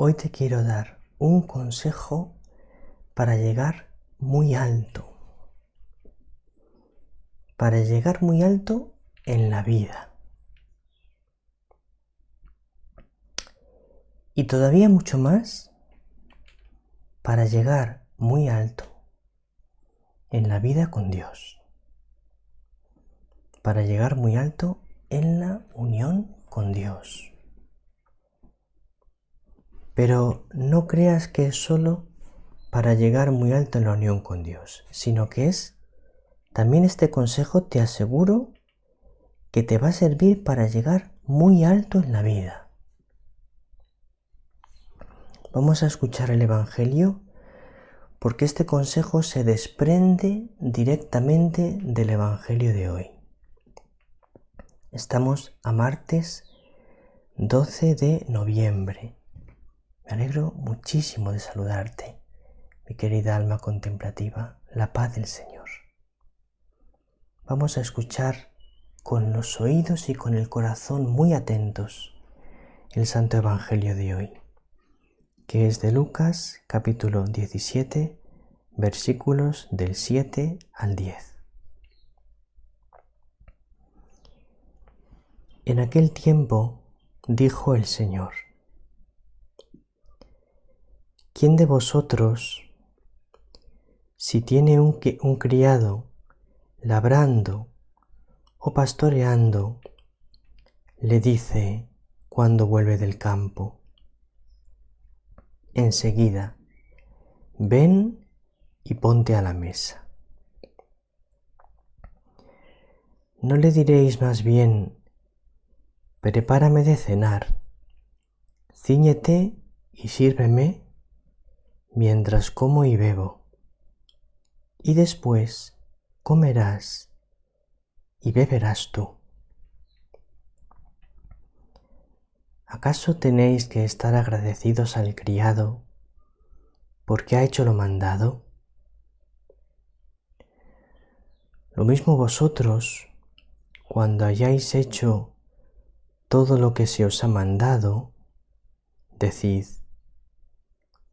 hoy te quiero dar un consejo para llegar muy alto. Para llegar muy alto en la vida. Y todavía mucho más para llegar muy alto en la vida con Dios. Para llegar muy alto en la unión con Dios. Pero no creas que es solo para llegar muy alto en la unión con Dios, sino que también este consejo te aseguro que te va a servir para llegar muy alto en la vida. Vamos a escuchar el Evangelio porque este consejo se desprende directamente del Evangelio de hoy. Estamos a martes 12 de noviembre. Me alegro muchísimo de saludarte, mi querida alma contemplativa, la paz del Señor. Vamos a escuchar con los oídos y con el corazón muy atentos el Santo Evangelio de hoy, que es de Lucas capítulo 17, versículos del 7 al 10. En aquel tiempo dijo el Señor: ¿Quién de vosotros, si tiene un criado labrando o pastoreando, le dice cuando vuelve del campo: enseguida, ven y ponte a la mesa? ¿No le diréis más bien: prepárame de cenar, cíñete y sírveme mientras como y bebo, y después comerás y beberás tú? ¿Acaso tenéis que estar agradecidos al criado porque ha hecho lo mandado? Lo mismo vosotros, cuando hayáis hecho todo lo que se os ha mandado, decid: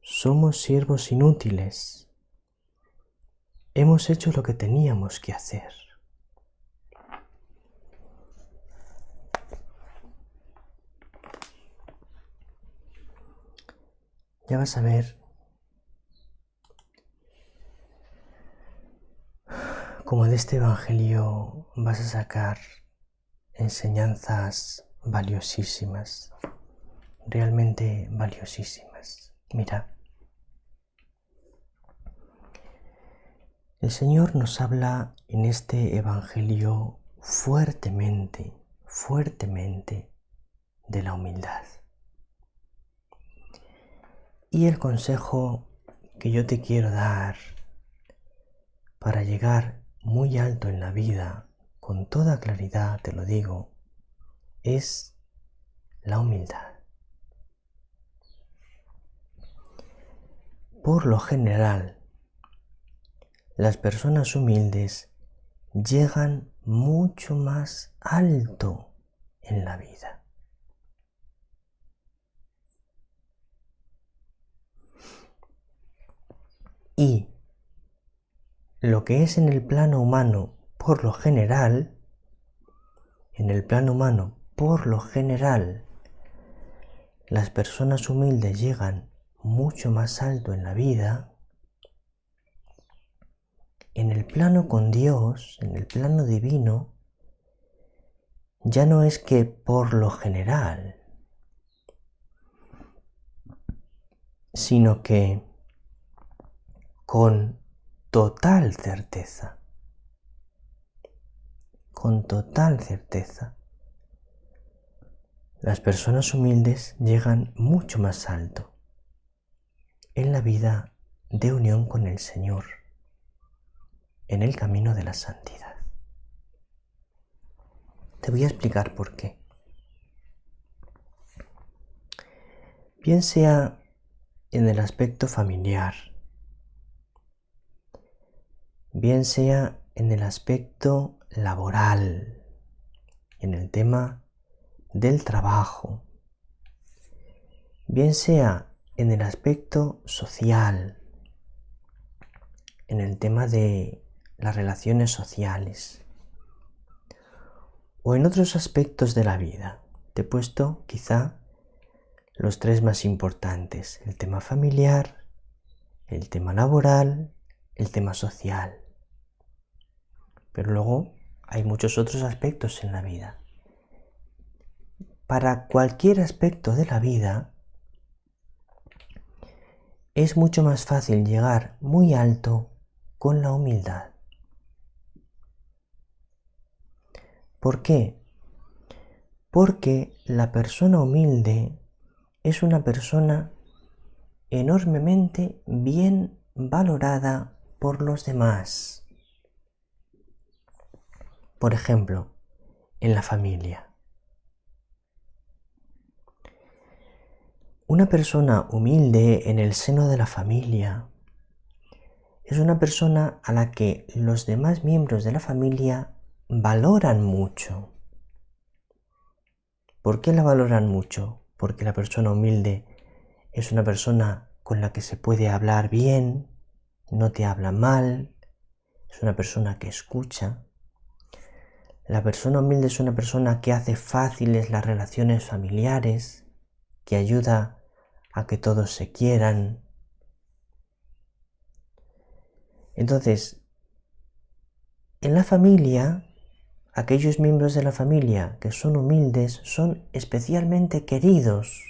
somos siervos inútiles, hemos hecho lo que teníamos que hacer. Ya vas a ver cómo de este Evangelio vas a sacar enseñanzas valiosísimas, realmente valiosísimas. Mira, el Señor nos habla en este Evangelio fuertemente de la humildad. Y el consejo que yo te quiero dar para llegar muy alto en la vida, con toda claridad te lo digo, es la humildad. Por lo general, las personas humildes llegan mucho más alto en la vida. Y lo que es en el plano humano, por lo general, las personas humildes llegan mucho más alto en la vida. En el plano con Dios, en el plano divino, ya no es que por lo general, sino que con total certeza, las personas humildes llegan mucho más alto en la vida de unión con el Señor, en el camino de la santidad. Te voy a explicar por qué. Bien sea en el aspecto familiar, bien sea en el aspecto laboral, en el tema del trabajo, bien sea en el aspecto social, en el tema de las relaciones sociales o en otros aspectos de la vida. Te he puesto quizá los tres más importantes: el tema familiar, el tema laboral, el tema social. Pero luego hay muchos otros aspectos en la vida. Para cualquier aspecto de la vida es mucho más fácil llegar muy alto con la humildad. ¿Por qué? Porque la persona humilde es una persona enormemente bien valorada por los demás. Por ejemplo, en la familia. Una persona humilde en el seno de la familia es una persona a la que los demás miembros de la familia valoran mucho. ¿Por qué la valoran mucho? Porque la persona humilde es una persona con la que se puede hablar bien, no te habla mal, es una persona que escucha. La persona humilde es una persona que hace fáciles las relaciones familiares, que ayuda a que todos se quieran. Entonces, en la familia, aquellos miembros de la familia que son humildes son especialmente queridos.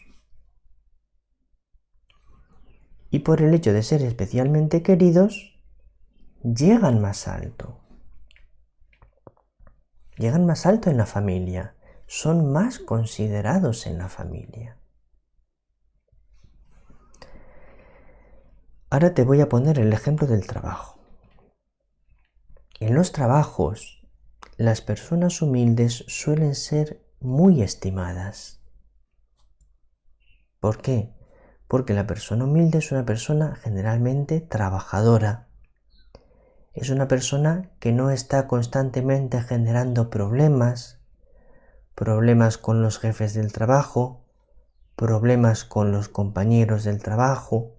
Y por el hecho de ser especialmente queridos, llegan más alto. Llegan más alto en la familia, son más considerados en la familia. Ahora te voy a poner el ejemplo del trabajo. En los trabajos, las personas humildes suelen ser muy estimadas. ¿Por qué? Porque la persona humilde es una persona generalmente trabajadora. Es una persona que no está constantemente generando problemas con los jefes del trabajo, problemas con los compañeros del trabajo.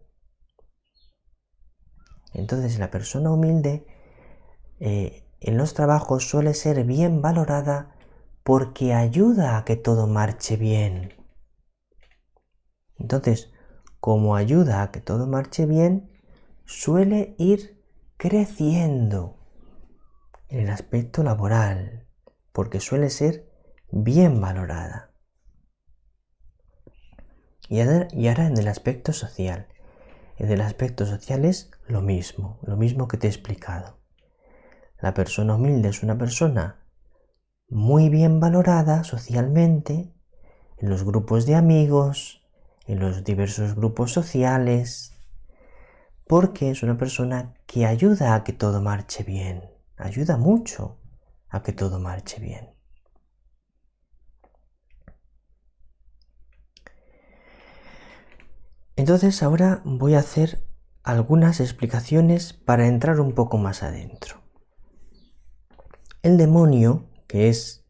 Entonces la persona humilde en los trabajos suele ser bien valorada porque ayuda a que todo marche bien. Entonces, como ayuda a que todo marche bien, suele ir creciendo en el aspecto laboral, porque suele ser bien valorada. Y ahora en el aspecto social. En el aspecto social es lo mismo que te he explicado. La persona humilde es una persona muy bien valorada socialmente, en los grupos de amigos, en los diversos grupos sociales, porque es una persona que ayuda a que todo marche bien, ayuda mucho a que todo marche bien. Entonces ahora voy a hacer algunas explicaciones para entrar un poco más adentro. El demonio, que es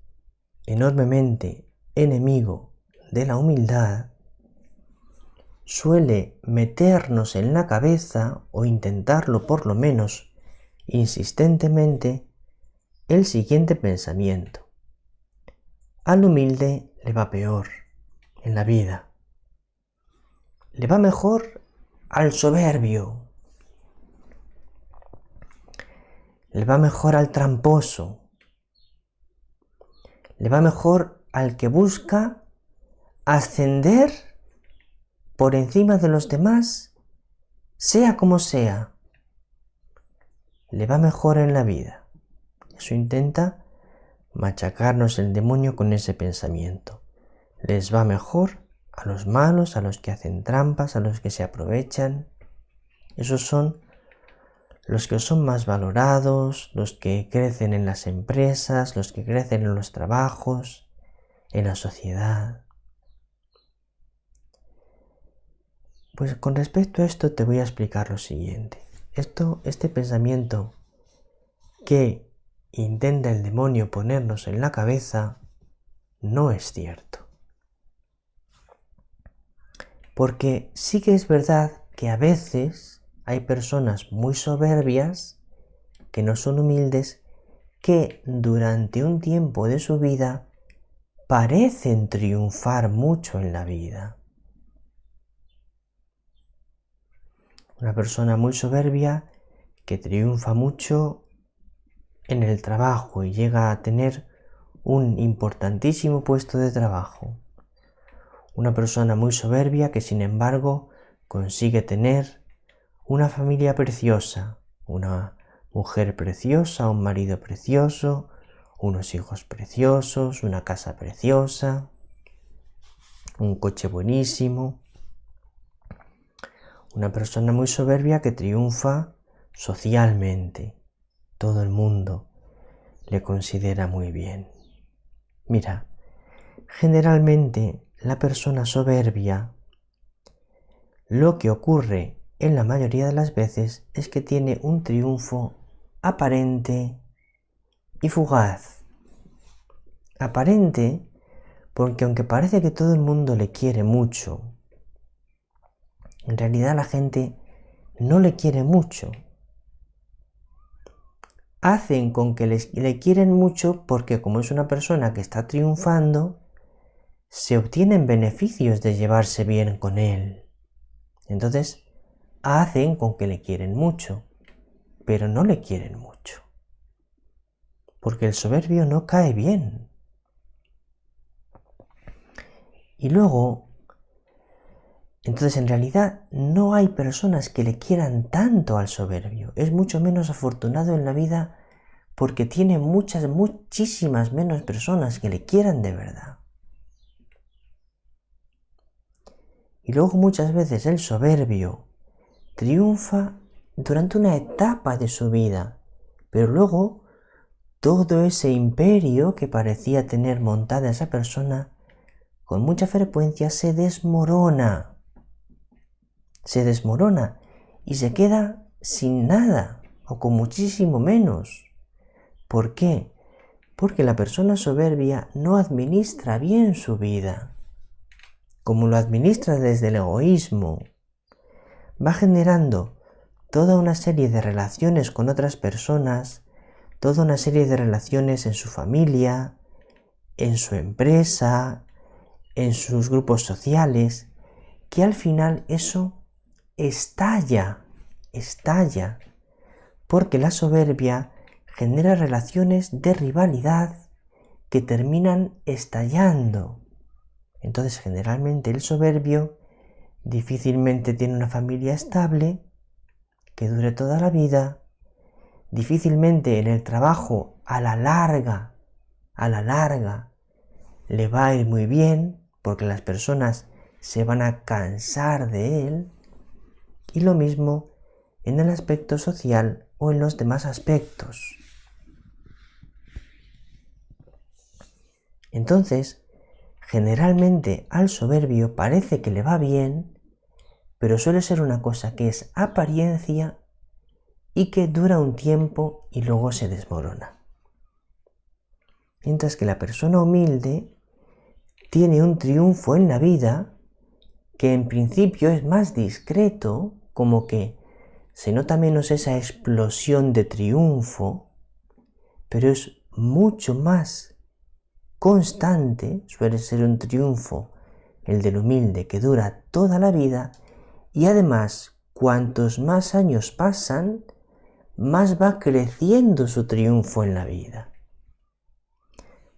enormemente enemigo de la humildad, suele meternos en la cabeza, o intentarlo por lo menos insistentemente, el siguiente pensamiento: al humilde le va peor en la vida. Le va mejor al soberbio. Le va mejor al tramposo. Le va mejor al que busca ascender por encima de los demás, sea como sea. Le va mejor en la vida. Eso intenta machacarnos el demonio con ese pensamiento. Les va mejor a los malos, a los que hacen trampas, a los que se aprovechan. Esos son los que son más valorados, los que crecen en las empresas, los que crecen en los trabajos, en la sociedad. Pues con respecto a esto te voy a explicar lo siguiente. Este pensamiento que intenta el demonio ponernos en la cabeza no es cierto. Porque sí que es verdad que a veces hay personas muy soberbias, que no son humildes, que durante un tiempo de su vida parecen triunfar mucho en la vida. Una persona muy soberbia que triunfa mucho en el trabajo y llega a tener un importantísimo puesto de trabajo. Una persona muy soberbia que sin embargo consigue tener una familia preciosa, una mujer preciosa, un marido precioso, unos hijos preciosos, una casa preciosa, un coche buenísimo. Una persona muy soberbia que triunfa socialmente. Todo el mundo le considera muy bien. Mira, generalmente la persona soberbia, lo que ocurre en la mayoría de las veces es que tiene un triunfo aparente y fugaz. Aparente porque aunque parece que todo el mundo le quiere mucho, en realidad la gente no le quiere mucho. Hacen con que le quieren mucho porque como es una persona que está triunfando, se obtienen beneficios de llevarse bien con él. Entonces, hacen con que le quieren mucho, pero no le quieren mucho. Porque el soberbio no cae bien. Y luego, entonces en realidad no hay personas que le quieran tanto al soberbio. Es mucho menos afortunado en la vida porque tiene muchísimas menos personas que le quieran de verdad. Y luego muchas veces el soberbio triunfa durante una etapa de su vida, pero luego todo ese imperio que parecía tener montada esa persona con mucha frecuencia se desmorona y se queda sin nada o con muchísimo menos. ¿Por qué? Porque la persona soberbia no administra bien su vida. Como lo administra desde el egoísmo, va generando toda una serie de relaciones con otras personas, toda una serie de relaciones en su familia, en su empresa, en sus grupos sociales, que al final eso estalla, porque la soberbia genera relaciones de rivalidad que terminan estallando. Entonces, generalmente el soberbio difícilmente tiene una familia estable, que dure toda la vida, difícilmente en el trabajo a la larga, le va a ir muy bien, porque las personas se van a cansar de él, y lo mismo en el aspecto social o en los demás aspectos. Entonces, generalmente al soberbio parece que le va bien, pero suele ser una cosa que es apariencia y que dura un tiempo y luego se desmorona. Mientras que la persona humilde tiene un triunfo en la vida que en principio es más discreto, como que se nota menos esa explosión de triunfo, pero es mucho más constante, suele ser un triunfo, el del humilde, que dura toda la vida, y además, cuantos más años pasan, más va creciendo su triunfo en la vida.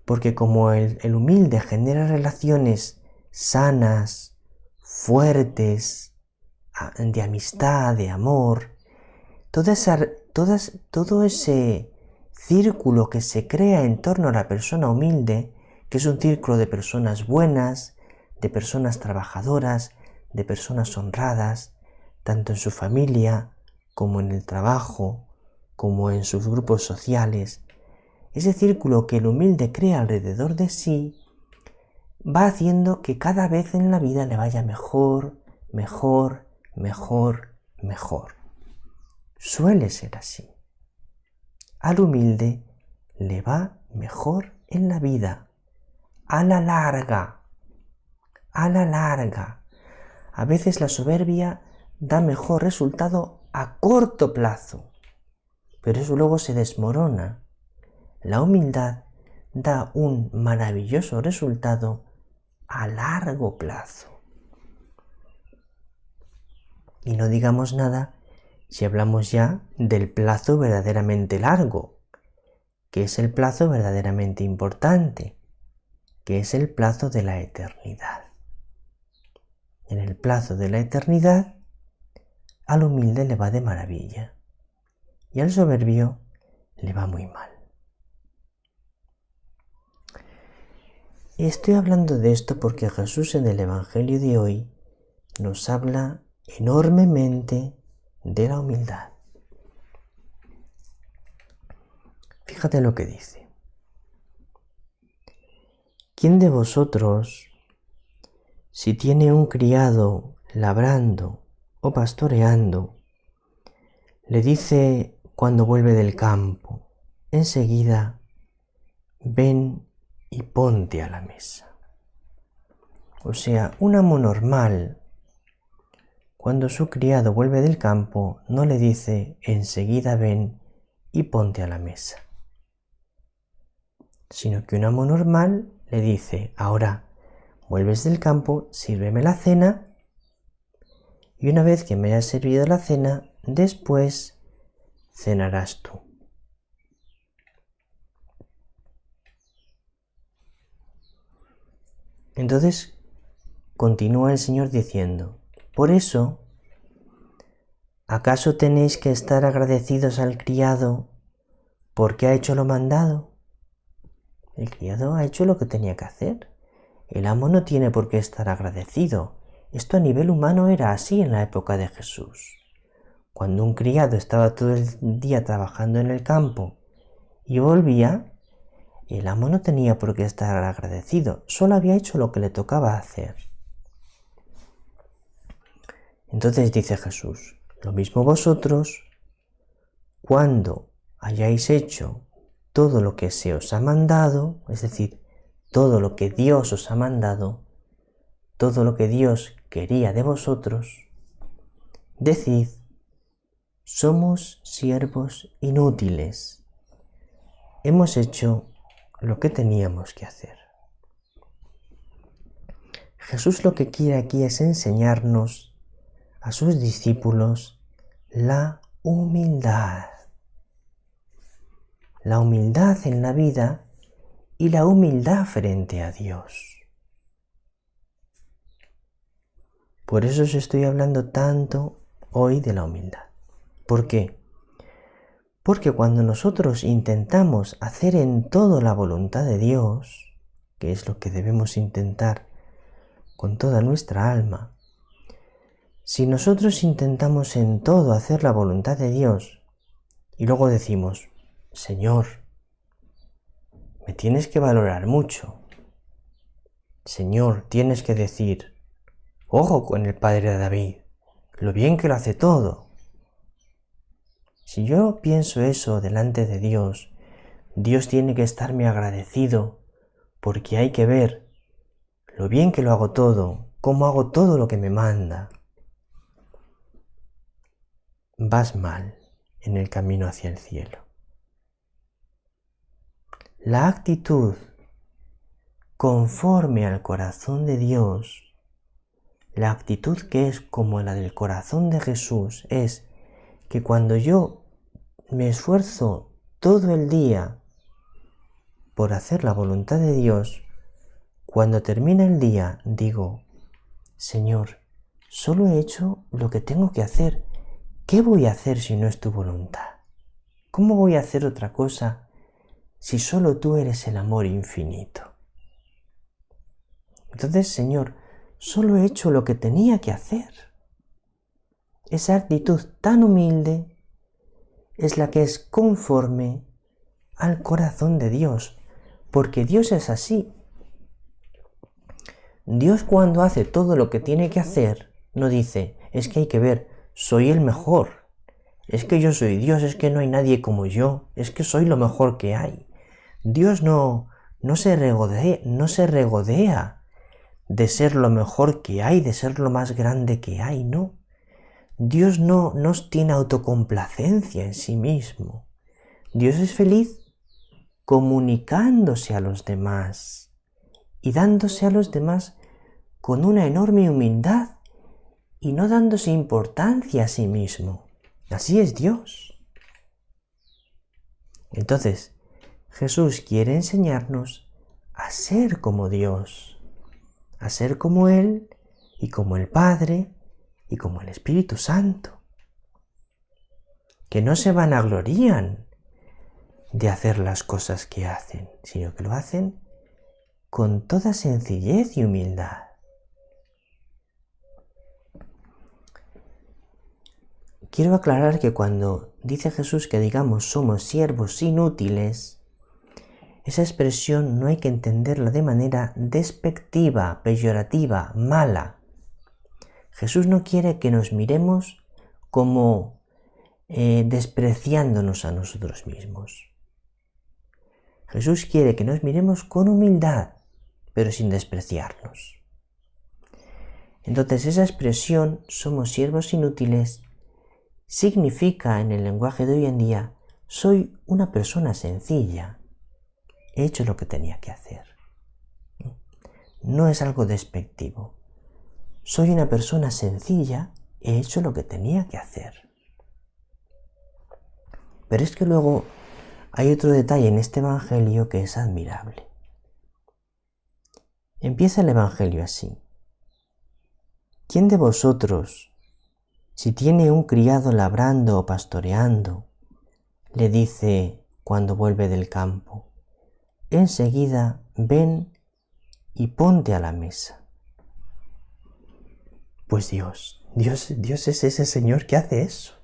Porque como el humilde genera relaciones sanas, fuertes, de amistad, de amor, todo ese círculo que se crea en torno a la persona humilde, que es un círculo de personas buenas, de personas trabajadoras, de personas honradas, tanto en su familia como en el trabajo, como en sus grupos sociales. Ese círculo que el humilde crea alrededor de sí va haciendo que cada vez en la vida le vaya mejor. Suele ser así. Al humilde le va mejor en la vida, a la larga. A veces la soberbia da mejor resultado a corto plazo, pero eso luego se desmorona. La humildad da un maravilloso resultado a largo plazo. Y no digamos nada si hablamos ya del plazo verdaderamente largo, que es el plazo verdaderamente importante, que es el plazo de la eternidad. En el plazo de la eternidad, al humilde le va de maravilla y al soberbio le va muy mal. Y estoy hablando de esto porque Jesús en el Evangelio de hoy nos habla enormemente de la humildad. Fíjate lo que dice. ¿Quién de vosotros, si tiene un criado labrando o pastoreando, le dice cuando vuelve del campo, enseguida, ven y ponte a la mesa? O sea, un amo normal, cuando su criado vuelve del campo, no le dice, enseguida ven y ponte a la mesa, sino que un amo normal le dice, ahora vuelves del campo, sírveme la cena, y una vez que me hayas servido la cena, después cenarás tú. Entonces continúa el Señor diciendo, por eso, ¿acaso tenéis que estar agradecidos al criado porque ha hecho lo mandado? El criado ha hecho lo que tenía que hacer. El amo no tiene por qué estar agradecido. Esto a nivel humano era así en la época de Jesús. Cuando un criado estaba todo el día trabajando en el campo y volvía, el amo no tenía por qué estar agradecido, solo había hecho lo que le tocaba hacer. Entonces dice Jesús, lo mismo vosotros, cuando hayáis hecho todo lo que se os ha mandado, es decir, todo lo que Dios os ha mandado, todo lo que Dios quería de vosotros, decid, somos siervos inútiles, hemos hecho lo que teníamos que hacer. Jesús lo que quiere aquí es enseñarnos a sus discípulos la humildad. La humildad en la vida y la humildad frente a Dios. Por eso os estoy hablando tanto hoy de la humildad. ¿Por qué? Porque cuando nosotros intentamos hacer en todo la voluntad de Dios, que es lo que debemos intentar con toda nuestra alma, si nosotros intentamos en todo hacer la voluntad de Dios y luego decimos, Señor, me tienes que valorar mucho. Señor, tienes que decir, ojo con el padre de David, lo bien que lo hace todo. Si yo pienso eso delante de Dios, Dios tiene que estarme agradecido porque hay que ver lo bien que lo hago todo, cómo hago todo lo que me manda. Vas mal en el camino hacia el cielo. La actitud conforme al corazón de Dios, la actitud que es como la del corazón de Jesús, es que cuando yo me esfuerzo todo el día por hacer la voluntad de Dios, cuando termina el día digo, Señor, solo he hecho lo que tengo que hacer. ¿Qué voy a hacer si no es tu voluntad? ¿Cómo voy a hacer otra cosa si solo tú eres el amor infinito? Entonces, Señor, solo he hecho lo que tenía que hacer. Esa actitud tan humilde es la que es conforme al corazón de Dios, porque Dios es así. Dios cuando hace todo lo que tiene que hacer, no dice, es que hay que ver, soy el mejor, es que yo soy Dios, es que no hay nadie como yo, es que soy lo mejor que hay. Dios no se regodea. de ser lo mejor que hay, de ser lo más grande que hay, no. Dios no tiene autocomplacencia en sí mismo. Dios es feliz comunicándose a los demás y dándose a los demás con una enorme humildad y no dándose importancia a sí mismo. Así es Dios. Entonces, Jesús quiere enseñarnos a ser como Dios, a ser como Él y como el Padre y como el Espíritu Santo, que no se vanaglorían de hacer las cosas que hacen, sino que lo hacen con toda sencillez y humildad. Quiero aclarar que cuando dice Jesús que digamos somos siervos inútiles, esa expresión no hay que entenderla de manera despectiva, peyorativa, mala. Jesús no quiere que nos miremos como despreciándonos a nosotros mismos. Jesús quiere que nos miremos con humildad, pero sin despreciarnos. Entonces esa expresión, somos siervos inútiles, significa en el lenguaje de hoy en día, soy una persona sencilla, he hecho lo que tenía que hacer. No es algo despectivo. Soy una persona sencilla, he hecho lo que tenía que hacer. Pero es que luego hay otro detalle en este Evangelio que es admirable. Empieza el Evangelio así. ¿Quién de vosotros, si tiene un criado labrando o pastoreando, le dice cuando vuelve del campo, enseguida ven y ponte a la mesa? Pues Dios es ese Señor que hace eso.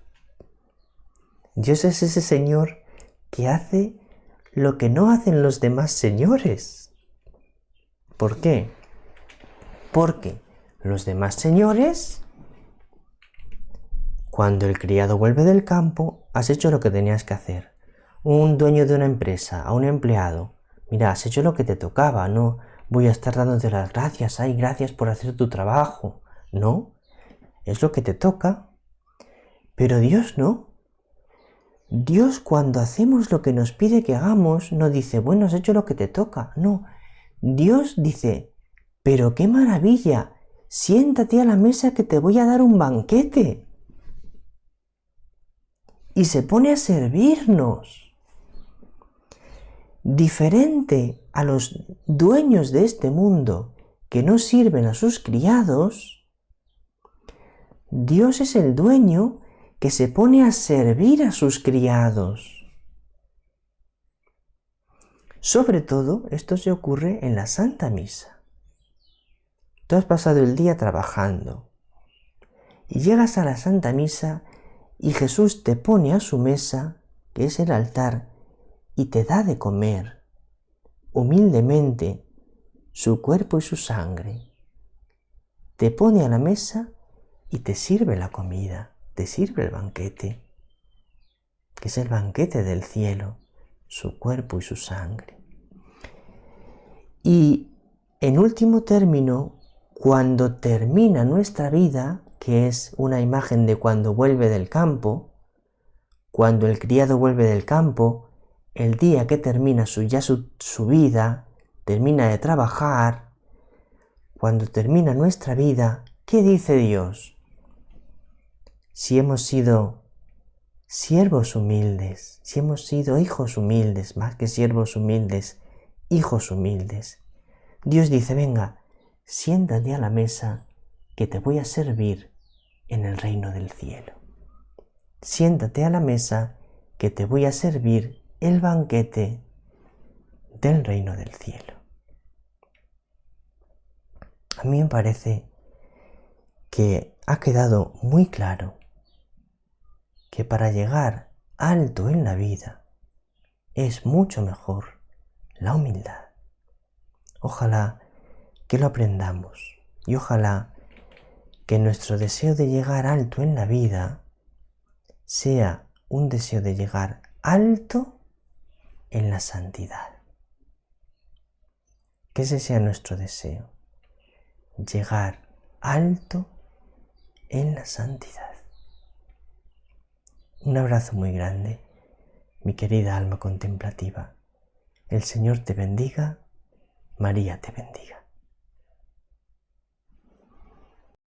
Dios es ese Señor que hace lo que no hacen los demás señores. ¿Por qué? Porque los demás señores, cuando el criado vuelve del campo, has hecho lo que tenías que hacer. Un dueño de una empresa, a un empleado, mira, has hecho lo que te tocaba, no voy a estar dándote las gracias, ay, gracias por hacer tu trabajo. No, es lo que te toca. Pero Dios no. Dios, cuando hacemos lo que nos pide que hagamos, no dice, bueno, has hecho lo que te toca. No, Dios dice, pero qué maravilla, siéntate a la mesa que te voy a dar un banquete. Y se pone a servirnos. Diferente a los dueños de este mundo que no sirven a sus criados, Dios es el dueño que se pone a servir a sus criados. Sobre todo, esto se ocurre en la Santa Misa. Tú has pasado el día trabajando y llegas a la Santa Misa y Jesús te pone a su mesa, que es el altar, y te da de comer, humildemente, su cuerpo y su sangre. Te pone a la mesa y te sirve la comida, te sirve el banquete, que es el banquete del cielo, su cuerpo y su sangre. Y en último término, cuando termina nuestra vida, que es una imagen de cuando vuelve del campo, cuando el criado vuelve del campo, el día que termina su vida, termina de trabajar, cuando termina nuestra vida, ¿qué dice Dios? Si hemos sido siervos humildes, si hemos sido hijos humildes, más que siervos humildes, hijos humildes, Dios dice, venga, siéntate a la mesa que te voy a servir en el reino del cielo. Siéntate a la mesa que te voy a servir el banquete del reino del cielo. A mí me parece que ha quedado muy claro que para llegar alto en la vida es mucho mejor la humildad. Ojalá que lo aprendamos y ojalá que nuestro deseo de llegar alto en la vida sea un deseo de llegar alto en la santidad. Que ese sea nuestro deseo. llegar alto en la santidad. Un abrazo muy grande, mi querida alma contemplativa. El Señor te bendiga, María te bendiga.